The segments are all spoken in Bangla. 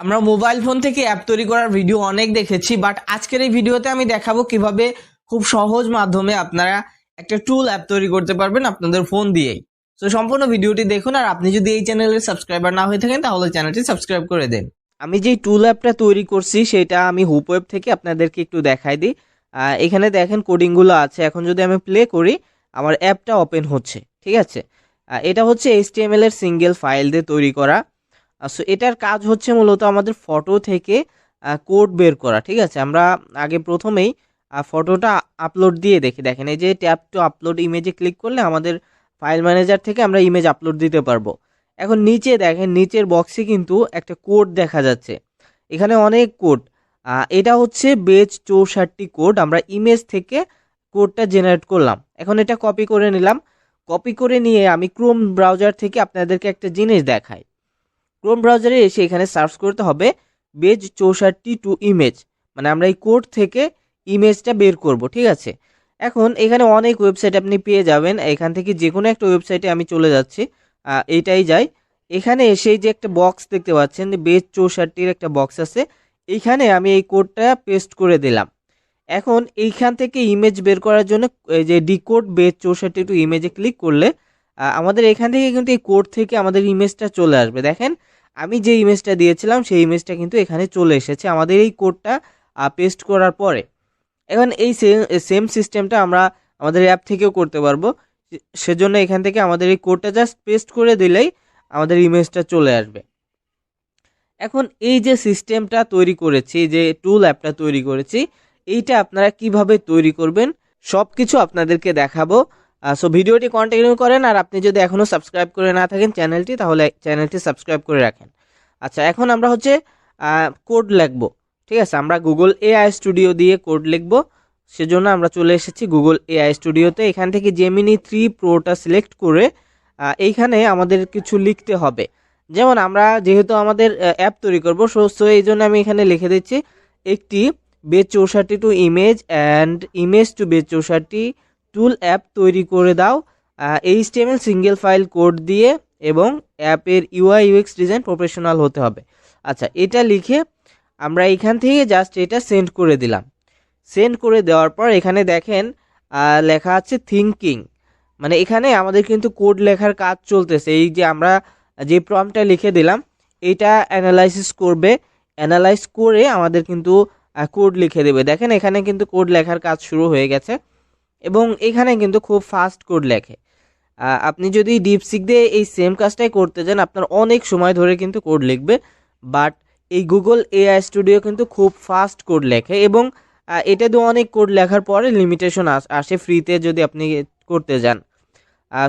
আমরা মোবাইল ফোন থেকে অ্যাপ তৈরি করার ভিডিও অনেক দেখেছি, বাট আজকের এই ভিডিওতে আমি দেখাবো কিভাবে খুব সহজ মাধ্যমে আপনারা একটা টুল অ্যাপ তৈরি করতে পারবেন আপনাদের ফোন দিয়েই। তো সম্পূর্ণ ভিডিওটি দেখুন, আর আপনি যদি এই চ্যানেলের সাবস্ক্রাইবার না হয়ে থাকেন তাহলে চ্যানেলটি সাবস্ক্রাইব করে দেন। আমি যেই টুল অ্যাপটা তৈরি করছি সেটা আমি হুপ ওয়েব থেকে আপনাদেরকে একটু দেখাই দিই। এখানে দেখেন কোডিংগুলো আছে। এখন যদি আমি প্লে করি আমার অ্যাপটা ওপেন হচ্ছে, ঠিক আছে। এটা হচ্ছে HTML এর সিঙ্গেল ফাইল দিয়ে তৈরি করা। সো এটার কাজ হচ্ছে মূলত আমাদের ফটো থেকে কোড বের করা, ঠিক আছে। আমরা আগে প্রথমেই ফটোটা আপলোড দিয়ে দেখি। দেখেন এই যে ট্যাপ টু আপলোড ইমেজে ক্লিক করলে আমাদের ফাইল ম্যানেজার থেকে আমরা ইমেজ আপলোড দিতে পারবো। এখন নিচে দেখেন, নিচের বক্সে কিন্তু একটা কোড দেখা যাচ্ছে। এখানে অনেক কোড। এটা হচ্ছে বেজ 64 কোড। আমরা ইমেজ থেকে কোডটা জেনারেট করলাম। এখন এটা কপি করে নিলাম। কপি করে নিয়ে আমি ক্রোম ব্রাউজার থেকে আপনাদেরকে একটা জিনিস দেখাই। ক্রোম ব্রাউজারে এসে এখানে সার্চ করতে হবে বেজ 64 টু ইমেজ, মানে আমরা এই কোড থেকে ইমেজটা বের করব, ঠিক আছে। এখন এখানে অনেক ওয়েবসাইট আপনি পেয়ে যাবেন। এখান থেকে যে কোনো একটা ওয়েবসাইটে আমি চলে যাচ্ছি, এইটাই যাই। এখানে এসে যে একটা বক্স দেখতে পাচ্ছেন, বেজ 64-র একটা বক্স আছে। এইখানে আমি এই কোডটা পেস্ট করে দিলাম। এখন এইখান থেকে ইমেজ বের করার জন্য এই যে ডিকোড বেজ 64 টু ইমেজে ক্লিক করলে আমাদের এখান থেকে কিন্তু এই কোড থেকে আমাদের ইমেজটা চলে আসবে। দেখেন আমি যে ইমেজটা দিয়েছিলাম সেই ইমেজটা কিন্তু এখানে চলে এসেছে আমাদের এই কোডটা পেস্ট করার পরে। এখন এই সেম সিস্টেমটা আমরা আমাদের অ্যাপ থেকেও করতে পারবো। সেজন্য এখান থেকে আমাদের এই কোডটা জাস্ট পেস্ট করে দিলেই আমাদের ইমেজটা চলে আসবে। এখন এই যে সিস্টেমটা তৈরি করেছি, যে টুল অ্যাপটা তৈরি করেছি, এইটা আপনারা কিভাবে তৈরি করবেন সব কিছু আপনাদেরকে দেখাবো। সো ভিডিওটি কন্টিনিউ করেন, আর আপনি যদি এখনও সাবস্ক্রাইব করে না থাকেন চ্যানেলটি, তাহলে চ্যানেলটি সাবস্ক্রাইব করে রাখেন। আচ্ছা, এখন আমরা হচ্ছে কোড লিখবো, ঠিক আছে। আমরা গুগল AI স্টুডিও দিয়ে কোড লিখবো। সেজন্য আমরা চলে এসেছি গুগল AI স্টুডিওতে। এখান থেকে জেমিনি 3 প্রোটা সিলেক্ট করে এইখানে আমাদের কিছু লিখতে হবে। যেমন আমরা যেহেতু আমাদের অ্যাপ তৈরি করবো, সো এই জন্য আমি এখানে লিখে দিচ্ছি একটি base 64 to image and image to base 64 tool app তৈরি করে দাও HTML সিঙ্গেল ফাইল কোড দিয়ে, এবং অ্যাপের UI UX ডিজাইন প্রফেশনাল হতে হবে। আচ্ছা, এটা লিখে আমরা এখান থেকে জাস্ট এটা সেন্ড করে দিলাম। সেন্ড করে দেওয়ার পর এখানে দেখেন লেখা আছে থিঙ্কিং, মানে এখানে আমাদের কিন্তু কোড লেখার কাজ চলতেছে। এই যে আমরা যে প্রম্পটটা লিখে দিলাম এটা অ্যানালাইসিস করবে, অ্যানালাইজ করে আমাদের কিন্তু কোড লিখে দেবে। দেখেন এখানে কিন্তু কোড লেখার কাজ শুরু হয়ে গেছে, এবং এখানে কিন্তু খুব ফাস্ট কোড লেখে। আপনি যদি ডিপসিক দিয়ে এই সেম কাজটাই করতে যান আপনার অনেক সময় ধরে কিন্তু কোড লিখবে, বাট এই গুগল AI স্টুডিও কিন্তু খুব ফাস্ট কোড লেখে, এবং এটা দিয়ে অনেক কোড লেখার পরে লিমিটেশন আসে ফ্রিতে যদি আপনি করতে যান।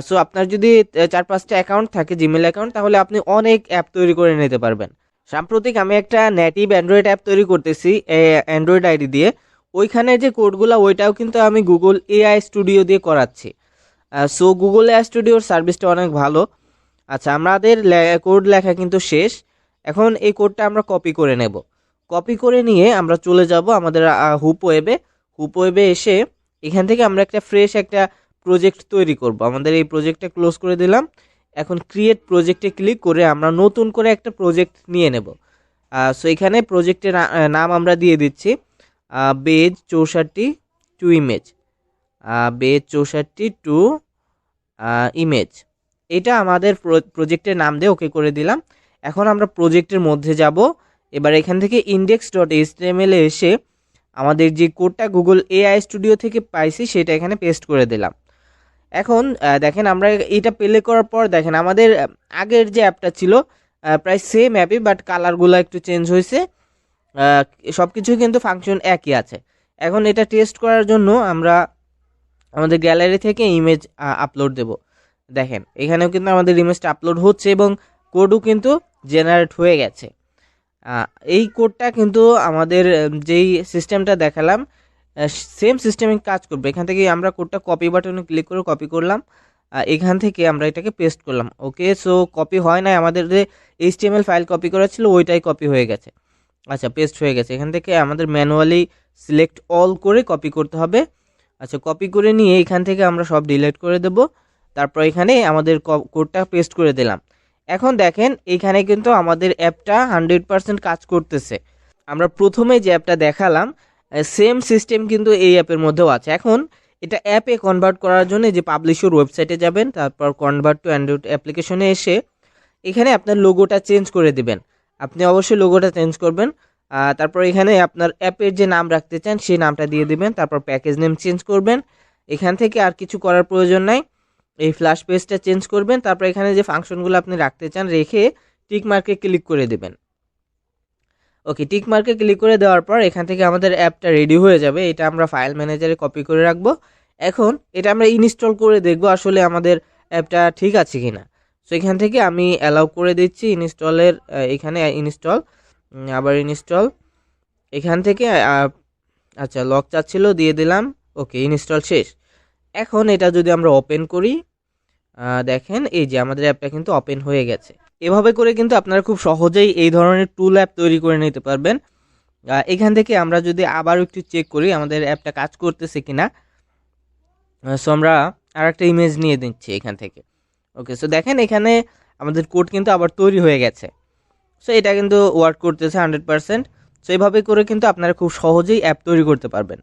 সো আপনার যদি 4-5টা অ্যাকাউন্ট থাকে, জিমেল অ্যাকাউন্ট, তাহলে আপনি অনেক অ্যাপ তৈরি করে নিতে পারবেন। সাম্প্রতিক আমি একটা নেটিভ অ্যান্ড্রয়েড অ্যাপ তৈরি করতেছি অ্যান্ড্রয়েড আইডি দিয়ে। ওইখানে যে কোডগুলো ওইটাও কিন্তু আমি গুগল AI স্টুডিও দিয়ে করাচ্ছি। সো গুগল AI স্টুডিওর সার্ভিসটা অনেক ভালো। আচ্ছা, আমাদের কোড লেখা কিন্তু শেষ। এখন এই কোডটা আমরা কপি করে নেব। কপি করে নিয়ে আমরা চলে যাব আমাদের হুপ ওয়েবে। হুপ ওয়েবে এসে এখান থেকে আমরা একটা ফ্রেশ একটা প্রজেক্ট তৈরি করব। আমাদের এই প্রজেক্টটা ক্লোজ করে দিলাম। এখন ক্রিয়েট প্রজেক্টে ক্লিক করে আমরা নতুন করে একটা প্রজেক্ট নিয়ে নেব। সো এখানে প্রজেক্টের নাম আমরা দিয়ে দিচ্ছি base 64 to image, base 64 to image. এটা আমাদের প্রজেক্টের নাম দিয়ে ওকে করে দিলাম। এখন আমরা প্রজেক্টের মধ্যে যাব। এবার এখান থেকে index.html এ এসে আমাদের যে কোডটা গুগল AI স্টুডিও থেকে পাইছি সেটা এখানে পেস্ট করে দিলাম। এখন দেখেন আমরা এটা প্লে করার পর দেখেন আমাদের আগের যে অ্যাপটা ছিল প্রায় সেম অ্যাপই, বাট কালারগুলো একটু চেঞ্জ হয়েছে। সব কিছুই কিন্তু ফাংশন একই আছে। এখন এটা টেস্ট করার জন্য আমরা আমাদের গ্যালারি থেকে ইমেজ আপলোড দেব। দেখেন এখানেও কিন্তু আমাদের ইমেজটা আপলোড হচ্ছে এবং কোডও কিন্তু জেনারেট হয়ে গেছে। এই কোডটা কিন্তু আমাদের যেই সিস্টেমটা দেখালাম সেম সিস্টেমে কাজ করবে। এখান থেকে আমরা কোডটা কপি বাটনে ক্লিক করে কপি করলাম, এখান থেকে আমরা এটাকে পেস্ট করলাম। ওকে, সো কপি হয় না, আমাদের যে HTML ফাইল কপি করা ছিল ওইটাই কপি হয়ে গেছে। আচ্ছা, পেস্ট হয়ে গেছে। এখান থেকে আমাদের ম্যানুয়ালি সিলেক্ট অল করে কপি করতে হবে। আচ্ছা, কপি করে নিয়ে এখান থেকে আমরা সব ডিলিট করে দেব। তারপর এখানে আমাদের কোডটা পেস্ট করে দিলাম। এখন দেখেন এখানে কিন্তু আমাদের অ্যাপটা 100% কাজ করতেছে। আমরা প্রথমে যে অ্যাপটা দেখালাম সেম সিস্টেম কিন্তু এই অ্যাপের মধ্যেও আছে। এখন এটা অ্যাপে কনভার্ট করার জন্য যে পাবলিশার ওয়েবসাইটে যাবেন, তারপর কনভার্ট টু অ্যান্ড্রয়েড অ্যাপ্লিকেশনে এসে এখানে আপনার লোগোটা চেঞ্জ করে দিবেন। আপনি অবশ্যই লোগোটা চেঞ্জ করবেন। তারপর এখানে আপনার অ্যাপের যে নাম রাখতে চান সেই নামটা দিয়ে দিবেন, তারপর প্যাকেজ নেম চেঞ্জ করবেন। এখান থেকে আর কিছু করার প্রয়োজন নাই, এই ফ্ল্যাশ পেজটা চেঞ্জ করবেন। তারপর এখানে যে ফাংশনগুলো আপনি রাখতে চান রেখে টিক মার্কে ক্লিক করে দিবেন। ওকে, টিক মার্কে ক্লিক করে দেওয়ার পর এখান থেকে আমাদের অ্যাপটা রেডি হয়ে যাবে। এটা আমরা ফাইল ম্যানেজারে কপি করে রাখবো। এখন এটা আমরা ইনস্টল করে দেখব আসলে আমাদের অ্যাপটা ঠিক আছে কিনা। সো এখান থেকে আমি অ্যালাউ করে দিচ্ছি ইনস্টলের, এখানে ইনস্টল, আবার ইনস্টল, এখান থেকে আচ্ছা লক চাচ্ছিল, দিয়ে দিলাম। ওকে, ইনস্টল শেষ। এখন এটা যদি আমরা ওপেন করি, দেখেন এই যে আমাদের অ্যাপটা কিন্তু ওপেন হয়ে গেছে। এভাবে করে কিন্তু আপনারা খুব সহজেই এই ধরনের টুল অ্যাপ তৈরি করে নিতে পারবেন। এখান থেকে আমরা যদি আবার একটু চেক করি আমাদের অ্যাপটা কাজ করতেছে কিনা, সো আমরা আর একটা ইমেজ নিয়ে দিচ্ছি এখান থেকে। ওকে, সো দেখেন এখানে আমাদের কোড কিন্তু আবার তৈরি হয়ে গেছে। সো এটা কিন্তু ওয়ার্ক করতেছে 100%। সো এইভাবে করে কিন্তু আপনারা খুব সহজেই অ্যাপ তৈরি করতে পারবেন।